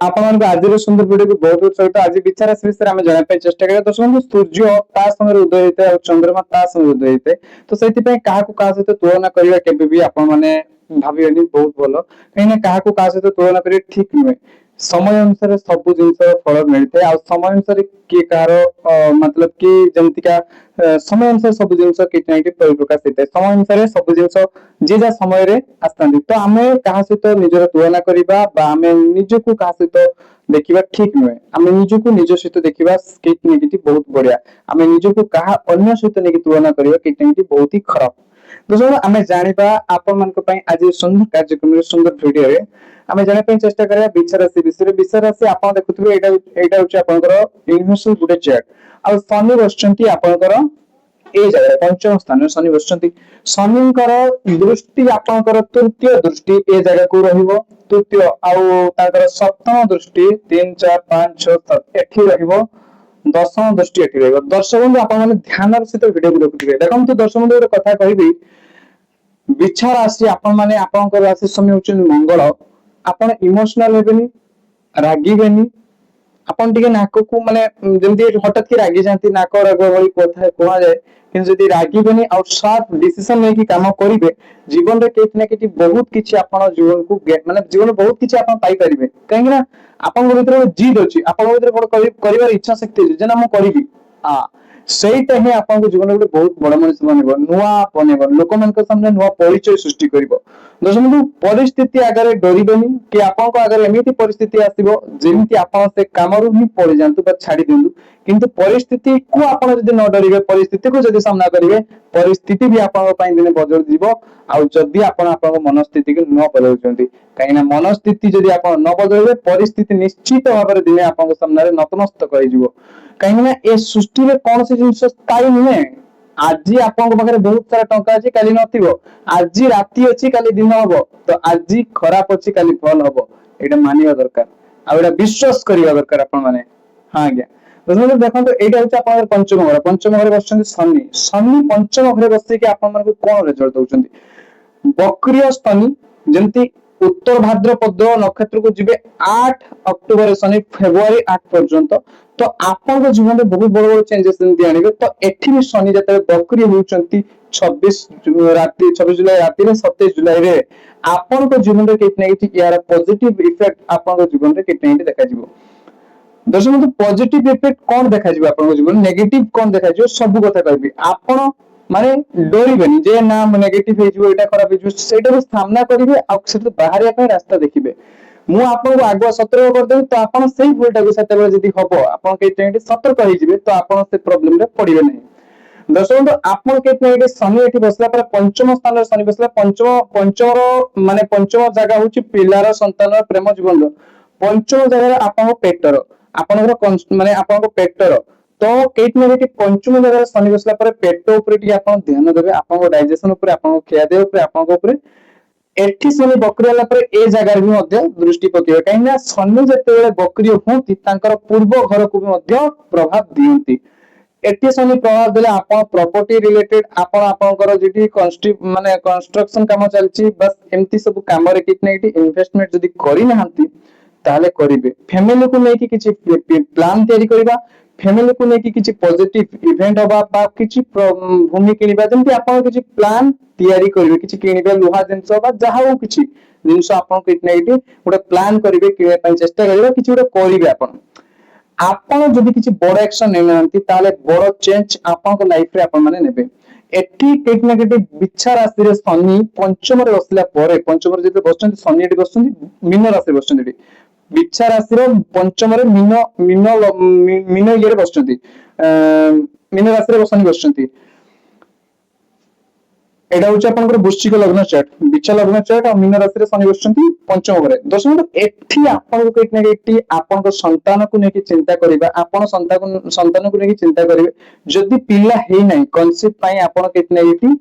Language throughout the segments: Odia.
ଆପଣମାନଙ୍କୁ ଆଜିର ସୁନ୍ଦର ଭିଡିଓକୁ ବହୁତ ବହୁତ ସହିତ ଆଜି ବିଚାର ରାଶି ବିଷୟରେ ଆମେ ଜାଣିବା ପାଇଁ ଚେଷ୍ଟା କରିବା। ଦର୍ଶକ ବନ୍ଧୁ, ସୂର୍ଯ୍ୟ ତା ସମୟରେ ଉଦୟ ହେଇଥାଏ ଆଉ ଚନ୍ଦ୍ରମା ତା ସମୟରେ ଉଦୟ ହେଇଥାଏ। ତ ସେଇଥିପାଇଁ କାହାକୁ କାହା ସହିତ ତୁଳନା କରିବା କେବେ ବି ଆପଣ ମାନେ ଭାବିବେନି ବହୁତ ଭଲ, କାହିଁକି ନା କାହାକୁ କାହା ସହିତ ତୁଳନା କରିବା ଠିକ ନୁହେଁ। ସମୟ ଅନୁସାରେ ସବୁ ଜିନିଷର ଫଳ ମିଳିଥାଏ ଆଉ ସମୟ ଅନୁସାରେ କିଏ କାହାର ମତଲବ କି ଯେମିତିକା ସମୟ ଅନୁସାରେ ସବୁ ଜିନିଷ କିଛି ନା କିଛି ପରିପ୍ରକାଶ ହେଇଥାଏ। ସମୟ ଅନୁସାରେ ସବୁ ଜିନିଷ ଯିଏ ଯାହା ସମୟରେ ଆସିଥାନ୍ତି। ତ ଆମେ କାହା ସହିତ ନିଜର ତୁଳନା କରିବା ବା ଆମେ ନିଜକୁ କାହା ସହିତ ଦେଖିବା ଠିକ ନୁହେଁ। ଆମେ ନିଜକୁ ନିଜ ସହିତ ଦେଖିବା କିଛି ନା କିଛି ବହୁତ ବଢିଆ। ଆମେ ନିଜକୁ କାହା ଅନ୍ୟ ସହିତ ନେଇକି ତୁଳନା କରିବା କିଛି ନା କିଛି ବହୁତ ହି ଖରାପ। ବୁଝିଲ, ଆମେ ଜାଣିବା ଆପଣ ମାନଙ୍କ ପାଇଁ ଆଜି ସୁନ୍ଦର କାର୍ଯ୍ୟକ୍ରମରେ ସୁନ୍ଦର ଭିଡିଓରେ ଆମେ ଜାଣିବା ପାଇଁ ଚେଷ୍ଟା କରିବା ବିଛା ରାଶି ବିଷୟରେ। ବିଛା ରାଶି ଆପଣ ଦେଖୁଥିବେ ଏଇଟା ହଉଛି ଆପଣଙ୍କର ୟୁନିଭର୍ସାଲ ଗୋଟେ ଚାର୍ଟ। ଆଉ ଶନି ବସିଛନ୍ତି ଆପଣଙ୍କର ଏଇ ଜାଗାରେ ପଞ୍ଚମ ସ୍ଥାନରେ ଶନି ବସିଛନ୍ତି। ଶନିଙ୍କର ଦୃଷ୍ଟି ଆପଣଙ୍କର ତୃତୀୟ ଦୃଷ୍ଟି ଏ ଜାଗାକୁ ରହିବ। ତୃତୀୟ ଆଉ ତାଙ୍କର ସପ୍ତମ ଦୃଷ୍ଟି 3 4 5 6 7 ଏଠି ରହିବ। ଦଶମ ଦୃଷ୍ଟି ଏଠି ରହିବ। ଦର୍ଶକ ବନ୍ଧୁ, ଆପଣ ମାନେ ଧ୍ୟାନର ସହିତ ଭିଡିଓକୁ ଦେଖୁଥିବେ। ଦେଖନ୍ତୁ ଦର୍ଶକ ବନ୍ଧୁ, ଗୋଟେ କଥା କହିବି, ବିଛା ରାଶି ଆପଣ ମାନେ ଆପଣଙ୍କର ରାଶି ସ୍ୱାମୀ ହଉଛନ୍ତି ମଙ୍ଗଳ। ଆପଣ ଇମୋସନାଲ ହେବେନି, ରାଗିବେନି। ଆପଣ ଟିକେ ନାକକୁ ମାନେ ଯେମିତି ହଠାତ୍ କି ରାଗି ଯାଆନ୍ତି, ନାକ ରାଗ ଭଳି କଥା କୁହାଯାଏ। କିନ୍ତୁ ଯଦି ରାଗିବେନି ଆଉ ସାର୍ପ ଡିସିସନ ନେଇକି କାମ କରିବେ, ଜୀବନରେ କିଛି ନା କିଛି ବହୁତ କିଛି ଆପଣ ଜୀବନକୁ ମାନେ ଜୀବନ ବହୁତ କିଛି ଆପଣ ପାଇପାରିବେ। କାହିଁକି ନା ଆପଣଙ୍କ ଭିତରେ ଗୋଟେ ଜିଦ୍ ଅଛି, ଆପଣଙ୍କ ଭିତରେ ଗୋଟେ କରିବାର ଇଚ୍ଛା ଶକ୍ତି ଅଛି ଯେ ନା ମୁଁ କରିବି। ହଁ, ସେଇଟା ହିଁ ଆପଣଙ୍କ ଜୀବନରେ ଗୋଟେ ବହୁତ ବଡ ମଣିଷ ବନେଇବ, ନୂଆ ବନେଇବ, ଲୋକମାନଙ୍କ ସାମ୍ନାରେ ନୂଆ ପରିଚୟ ସୃଷ୍ଟି କରିବ। ଦର୍ଶକ, ପରିସ୍ଥିତି ଆଗରେ ଡରିବେନି କି ଆପଣଙ୍କ ଆଗରେ ଏମିତି ପରିସ୍ଥିତି ଆସିବ ଯେମିତି ଆପଣ ସେ କାମରୁ ହିଁ ପଳେଇଯାଆନ୍ତୁ ବା ଛାଡି ଦିଅନ୍ତୁ। କିନ୍ତୁ ପରିସ୍ଥିତିକୁ ଆପଣ ଯଦି ନ ଡରିବେ, ପରିସ୍ଥିତିକୁ ଯଦି ସାମ୍ନା କରିବେ, ପରିସ୍ଥିତି ବି ଆପଣଙ୍କ ପାଇଁ ଦିନେ ବଦଳି ଯିବ। ଆଉ ଯଦି ଆପଣ ଆପଣଙ୍କ ମନସ୍ଥିତିକୁ ନ ବଦଳୁଛନ୍ତି, କାହିଁକିନା ମନସ୍ଥିତି ଯଦି ଆପଣ ନ ବଦଳିବେ, ପରିସ୍ଥିତି ନିଶ୍ଚିତ ଭାବରେ ଦିନେ ଆପଣଙ୍କ ସାମ୍ନାରେ ନତମସ୍ତକ ହେଇଯିବ। କାହିଁକି ନା ଏ ସୃଷ୍ଟିରେ କୌଣସି ଜିନିଷ ସ୍ଥାୟୀ ନୁହେଁ। ଆଜି ଆପଣଙ୍କ ପାଖରେ ବହୁତ ସାରା ଟଙ୍କା ଅଛି, କାଲି ନଥିବ। ଆଜି ରାତି ଅଛି, କାଲି ଦିନ ହବ। ତ ଆଜି ଖରାପ ଅଛି, କାଲି ଭଲ ହବ। ଏଇଟା ମାନିବା ଦରକାର ଆଉ ଏଇଟା ବିଶ୍ୱାସ କରିବା ଦରକାର ଆପଣ ମାନେ। ହଁ ଆଜ୍ଞା, ଦେଖନ୍ତୁ ଏଇଟା ହଉଛି ଆପଣଙ୍କର ପଞ୍ଚମ ଘର। ପଞ୍ଚମ ଘରେ ବସିଛନ୍ତି ଶନି। ଶନି ପଞ୍ଚମ ଘରେ ବସିକି ଆପଣ ମାନଙ୍କୁ କଣ ରେଜଲ୍ଟ ଦଉଛନ୍ତି? ବକ୍ରିୟ ଶନି, ଯେମିତି ଉତ୍ତର ଭାଦ୍ରପଦ ନକ୍ଷତ୍ରକୁ ଯିବେ 8 ଅକ୍ଟୋବର ଶନି, ଫେବୃଆରୀ 8 ପର୍ଯ୍ୟନ୍ତ। ତ ଆପଣଙ୍କ ଜୀବନରେ ବହୁତ ବଡ ବଡ ଚେଞ୍ଜେସ ଯେମିତି ଆଣିବେ। ତ ଏଠି ବି ଶନି ଯେତେବେଳେ ବକ୍ରି ହଉଛନ୍ତି 26 ଜୁଲାଇ ରାତିରେ, 27 ଜୁଲାଇରେ ଆପଣଙ୍କ ଜୀବନରେ କିଛି ନା କିଛି ଏହାର ପଜିଟିଭ ଇଫେକ୍ଟ ଆପଣଙ୍କ ଜୀବନରେ କିଛି ନା କିଛି ଦେଖାଯିବ। ଦର୍ଶକ, ପଜିଟିଭ ଇଫେକ୍ଟ କଣ ଦେଖାଯିବ ଆପଣଙ୍କ ଜୀବନରେ, ନେଗେଟିଭ କଣ ଦେଖାଯିବ, ସବୁ କଥା କହିବି। ଆପଣ ମାନେ ଡରିବେନି ଯେ ନା ନେଗେଟିଭ ହେଇଯିବ, ଏଇଟା ଖରାପ ହେଇଯିବ। ସେଇଟାକୁ ସାମ୍ନା କରିବେ ଆଉ ସେଠୁ ବାହାରିବା ପାଇଁ ରାସ୍ତା ଦେଖିବେ। ମୁଁ ଆପଣଙ୍କୁ ଆଗୁଆ ସତର୍କ କରିଦେବି, ତ ଆପଣ ସେଇ ଭୁଲଟାକୁ ସେତେବେଳେ ଯଦି ହବ, ଆପଣ କେହି ସତର୍କ ହେଇଯିବେ, ତ ଆପଣ ସେ ପ୍ରୋବ୍ଲେମରେ ପଡିବେ ନାହିଁ। ଦର୍ଶକ, ଆପଣ କେହି ଶନି ଏଠି ବସିଲା ପରେ ପଞ୍ଚମ ସ୍ଥାନରେ ଶନି ବସିଲା। ପଞ୍ଚମର ମାନେ ପଞ୍ଚମ ଜାଗା ହଉଛି ପିଲାର, ସନ୍ତାନର, ପ୍ରେମ ଜୀବନର। ପଞ୍ଚମ ଜାଗାରେ ଆପଣଙ୍କ ପେଟର, ଆପଣଙ୍କର ମାନେ ଆପଣଙ୍କ ପେଟର। ତ କେଇଠି ନା କେଇଠି ପଞ୍ଚମ ଜାଗାରେ ଶନି ବସିଲା ପରେ ପେଟ ଉପରେ ଟିକେ ଆପଣ ଧ୍ୟାନ ଦେବେ, ଆପଣଙ୍କ ଡାଇଜେସନ ଉପରେ, ଆପଣଙ୍କ ଖିଆଦେହ ଉପରେ, ଆପଣଙ୍କ ଉପରେ। ଏଠି ଶନି ବକ୍ରି ହେଲା ପରେ ଏ ଜାଗାରେ ବି ମଧ୍ୟ ଦୃଷ୍ଟି ପକେଇବେ, କାହିଁକି ନା ଶନି ଯେତେବେଳେ ବକ୍ରି ହୁଅନ୍ତି ତାଙ୍କର ପୂର୍ବ ଘରକୁ ବି ମଧ୍ୟ ପ୍ରଭାବ ଦିଅନ୍ତି। ଏଠି ଶନି ପ୍ରଭାବ ଦେଲେ ଆପଣ ପ୍ରପର୍ଟି ରିଲେଟେଡ, ଆପଣ ଆପଣଙ୍କର ଯେଠି ମାନେ କନଷ୍ଟ୍ରକ୍ସନ କାମ ଚାଲିଛି, ବାସ୍ ଏମିତି ସବୁ କାମରେ କିଛି ନା କିଛି ଇନଭେଷ୍ଟମେଣ୍ଟ ଯଦି କରିନାହାନ୍ତି ତାହେଲେ କରିବେ। ଫ୍ୟାମିଲିକୁ ନେଇକି କିଛି ପ୍ଲାନ ତିଆରି କରିବା, ଫ୍ୟାମିଲିକୁ ନେଇକି କିଛି ପଜିଟିଭ ଇଭେଣ୍ଟ ହବା ବା କିଛି ଭୂମି କିଣିବା, ଯେମିତି ଆପଣ କିଛି ପ୍ଲାନ ତିଆରି କରିବେ, କିଛି କିଣିବେ, ଲୁହା ଜିନିଷ ବା ଯାହା ହଉ କିଛି ଜିନିଷ ଆପଣ କିଛି ନା କିଛି ଗୋଟେ ପ୍ଲାନ କରିବେ, କିଣିବା ପାଇଁ ଚେଷ୍ଟା କରିବେ, କିଛି ଗୋଟେ କରିବେ। ଆପଣ ଯଦି କିଛି ବଡ ଆକ୍ସନ ନେଉନାହାନ୍ତି, ତାହେଲେ ବଡ ଚେଞ୍ଜ ଆପଣଙ୍କ ଲାଇଫରେ ଆପଣ ମାନେ ନେବେ। ଏଠି କେହି ନା କେହି ବିଛା ରାଶିରେ ଶନି ପଞ୍ଚମରେ ବସିଲା ପରେ, ପଞ୍ଚମରେ ଯେତେବେଳେ ବସୁଛନ୍ତି ଶନି ଏଠି ବସୁଛନ୍ତି, ମୀନ ରାଶିରେ ବସୁଛନ୍ତି। ଏଠି ବିଛା ରାଶିର ପଞ୍ଚମରେ ମୀନ ଇଏରେ ବସୁଛନ୍ତି, ମୀନ ରାଶିରେ ଶନି ବସୁଛନ୍ତି। ଏଇଟା ହଉଛି ଆପଣଙ୍କର ବୃଶ୍ଚିକ ଲଗ୍ନ ଚାର୍ଟ, ବିଛା ଲଗ୍ନ ଚାର୍ଟ ଆଉ ମୀନ ରାଶିରେ ଶନି ବସୁଛନ୍ତି ପଞ୍ଚମ ଘରେ। ଦର୍ଶକ, ଏଠି ଆପଣଙ୍କୁ କେହି ନା କେହି ଆପଣଙ୍କ ସନ୍ତାନକୁ ନେଇକି ଚିନ୍ତା କରିବା, ଆପଣ ସନ୍ତାନକୁ ନେଇକି ଚିନ୍ତା କରିବେ। ଯଦି ପିଲା ହେଇନାହିଁ, କନସିଭ ପାଇଁ ଆପଣ କେହି ନା କେହି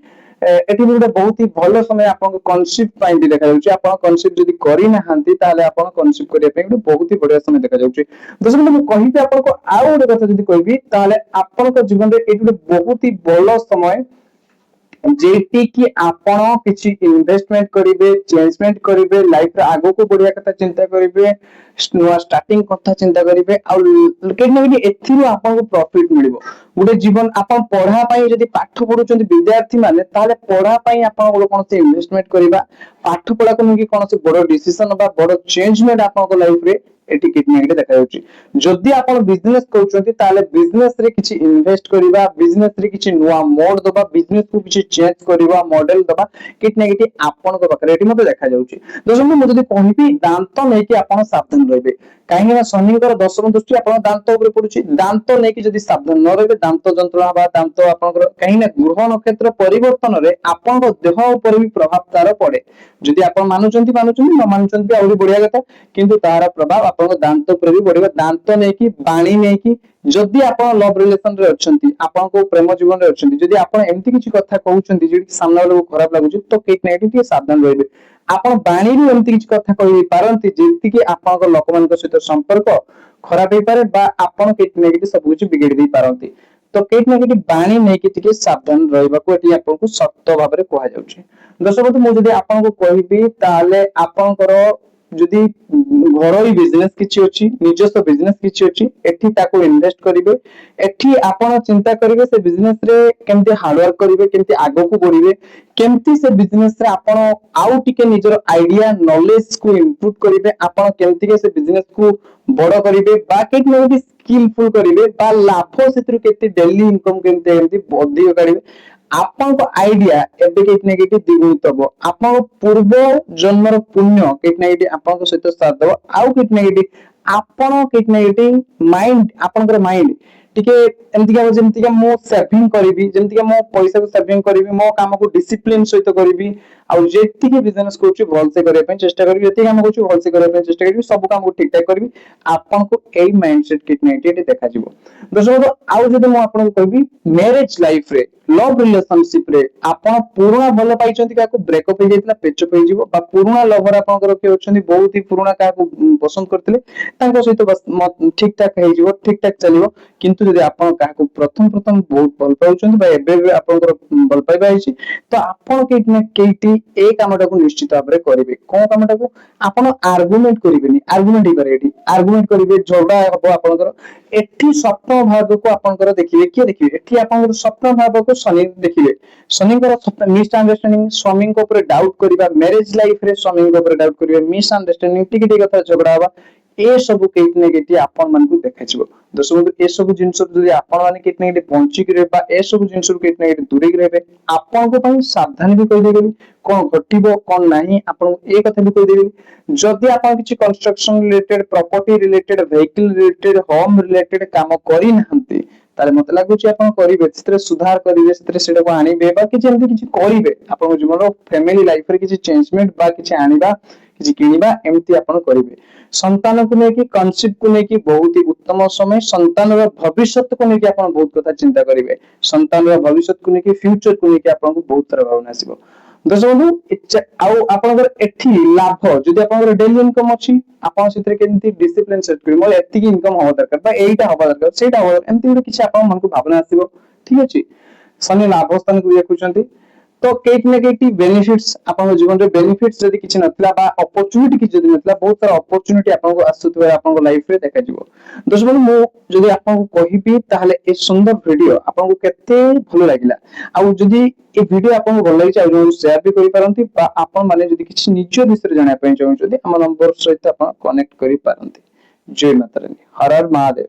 ଏଠି ବି ଗୋଟେ ବହୁତ ହି ଭଲ ସମୟ ଆପଣଙ୍କୁ କନସିଭ ପାଇଁ ବି ଦେଖାଯାଉଛି। ଆପଣ କନସିଭ ଯଦି କରିନାହାନ୍ତି, ତାହେଲେ ଆପଣ କନସିଭ କରିବା ପାଇଁ ଗୋଟେ ବହୁତ ହି ବଢିଆ ସମୟ ଦେଖାଯାଉଛି। ଦର୍ଶକ, ମୁଁ କହିବି ଆପଣଙ୍କୁ ଆଉ ଗୋଟେ କଥା ଯଦି କହିବି, ତାହେଲେ ଆପଣଙ୍କ ଜୀବନରେ ଏଇଠି ଗୋଟେ ବହୁତ ହି ଭଲ ସମୟ जेटी कि आपण किछि इन्वेस्टमेंट करिवे चेंजमेंट करिवे लाइफ रे आगो को बढ़िया कथा चिंता करिवे नुआ स्टार्टिंग कथा चिंता करिवे आ केना कि एथिरो आपन को प्रॉफिट मिलिबो गुटे जीवन आपन पढ़ा पई जदी पाठ पढुचंदी विद्यार्थी माने ताले पढ़ा पई आपन को कोन से इन्वेस्टमेंट करिबा पाठ पढ़ा को कि कोन से बड़ डिसीजन बा बड़ चेंजमेंट आपन को लाइफ रे एटी किडनी एटी देखा जाउची जदी आपण बिजनेस करूचंती ताले बिजनेस रे किछि इन्वेस्ट करिबा बिजनेस रे किछि नुवा मोड दबा बिजनेस को किछि चेंज करिबा मॉडल दबा किडनी एटी आपण को बकरे एटी मते देखा जाउची दोस्तों मु जदी कहबी दांत नै कि आपण सावधान रहबे काहे ना शनिकर दशम दृष्टि आपण दांत ऊपर पडुची दांत नै कि जदी सावधान न रहबे दांत जंत्रणा बा दांत आपनकर काहे ना ग्रह नक्षत्र परिवर्तन रे आपण को देह ऊपर भी प्रभाव तार पड़े जदी आपण मानुचंती न मानुचंती आउरी बढ़िया कथा किंतु तार प्रभाव आपण को दांत ऊपर भी पड़िबा दांत नै कि बाणी नै कि जदी आपण लव रिलेशन रे अछंती आपण को प्रेम जीवन रे अछंती जदी आपण एम्ति किछि कथा कहउचंती जेडी सामना वाला को खराब लागुची तो केक नेगेटिव सावधान रहबे आपण बाणी रू एम्ति किछि कथा कहि पारंती जेति कि आपण को लोकमान को सहित संपर्क खराब हे पारे बा आपण केक नेगेटिव सब किछि बिगड़ी दे पारंती तो केक नेगेटिव बाणी नै कि टिके सावधान रहबा को एटी आपण को सत्य भाबरे कहा जाउची दर्शक मु जदी आपण को कहिबी ताले आपण करो जदी घरोई बिजनेस किछि अछि निजस्व बिजनेस किछि अछि एठी ताको इन्वेस्ट करिवे एठी आपण चिंता करिवे से बिजनेस रे केमते हार्ड वर्क करिवे केमते आगो को बढ़िवे केमती से बिजनेस रे आपण आउ टिके निजर आइडिया नॉलेज को इंप्रूव करिवे आपण केमती के से बिजनेस को बड़ करिवे बा केट में स्किलफुल करिवे बा लाभ सेतिर केते डेली इनकम केमते एमती अधिक करिवे आपण को आइडिया एबे केट नेगेटिव द्विगुणित हो आपण पूर्व जन्मर पुण्य केट नेगेटिव आपण को सहित साथ दो आउ केट नेगेटिव आपण केट नेगेटिव माइंड आपण माइंड टिके एमती का जेमती का मो सेविंग करबी जेमती का मो पैसा को सेविंग करबी मो काम को डिसिप्लिन सहित करबी आ जेति के बिजनेस करछु भल से करे पे चेष्टा करबी जेति काम करछु भल से करे पे चेष्टा करबी सब काम को ठीक ठाक करबी आपन को एई माइंडसेट किट नेगेटिव देखा जिवो दोस्तों आउ जदि मो आपन को कहबी मैरिज लाइफ रे लव रिलेशनशिप रे आपन पुराना भल पाइचंती का को ब्रेकअप हो जाइतला पेचअप हो जिवो बा पुराना लवर आपन को के होचंती बहुत ही पुराना का को पसंद करथिले तांको सहित बस ठीक ठाक हो जिवो ठीक ठाक चलिवो किंतु जदि आपन का को प्रथम प्रथम बहुत भल पाउचंती बा एबे भी आपन को भल पाइबा हिची तो आपन केटी ए कामटा को निश्चित भाबरे करिवे कोन कामटा को आपन आर्गुमेंट करिवेनी आर्गुमेंट ही करे एठी आर्गुमेंट करिवे झगड़ा हबो आपनकर एठी स्वप्न भाग को आपनकर देखिवे के देखिवे एठी आपनकर स्वप्न भाग को शनि देखिवे शनिकर स्वप्न मिसअंडरस्टैंडिंग स्वामी को ऊपर डाउट करिबा मैरिज लाइफ रे स्वामी को ऊपर डाउट करिवे मिसअंडरस्टैंडिंग टिके टिके कथा झगड़ा हबा ए सब केट नेगेटिव आपन मन को देखाजिवो दर्शक ए सब जिंस जदि आपन माने केट नेगेटिव पहुंची करे बा ए सब जिंस केट नेगेटिव दूरी रहबे आपन को पई सावधान भी कहि देबेनी कोन घटिबो कोन नाही आपन ए कथा भी कहि देबेनी जदि आपन किछि construction related property related vehicle related home related काम करि नहंती ताले मते लागुची आपन करिवे सेतरे सुधार करिवे सेतरे सेडा को आनिबे बा कि जेमति किछि करिवे आपन जीवन फैमिली लाइफ रे किछि चेंजमेंट बा किछि आनिबा किछि किनिबा एमति आपन करिवे संतान को लेके कॉन्सेप्ट को लेके बहुत ही उत्तम समय संतान रो भविष्य को लेके आपन बहुत कथा चिंता करिवे संतान रो भविष्य को लेके फ्यूचर को लेके आपन को बहुत तरह भावना आसीबो दर्शक बंधु आउ आपन एठी लाभ जदि आपन डेली इनकम अछि आपन सितरे केनती डिसिप्लिन सेट करी मोर एति की इनकम होबा दरकार बा एटा होबा दरकार सेटा होबा एमति किछि आपन मन को भावना आसीबो ठीक अछि शनि लाभ स्थान को देखुचंती तो केट नेगेटिव बेनिफिट्स आपन जीवन रे बेनिफिट्स जदि किछि नथला बा अपॉर्चुनिटी किछि जदि नथला बहुत सारा अपॉर्चुनिटी आपन को आसुतबे आपन लाइफ रे देखा जिवो दोस्तों मो जदि आपन को कहिबी ताहले ए सुंदर वीडियो आपन को केते भलो लागिला आ जदि ए वीडियो आपन को भल लागि आ जो शेयर भी करि पारंती बा आपन माने जदि किछि निज विषय जानिया पय चाहू जदि हम नंबर सहित आपन कनेक्ट करि पारंती जय माता रानी हर हर महादेव।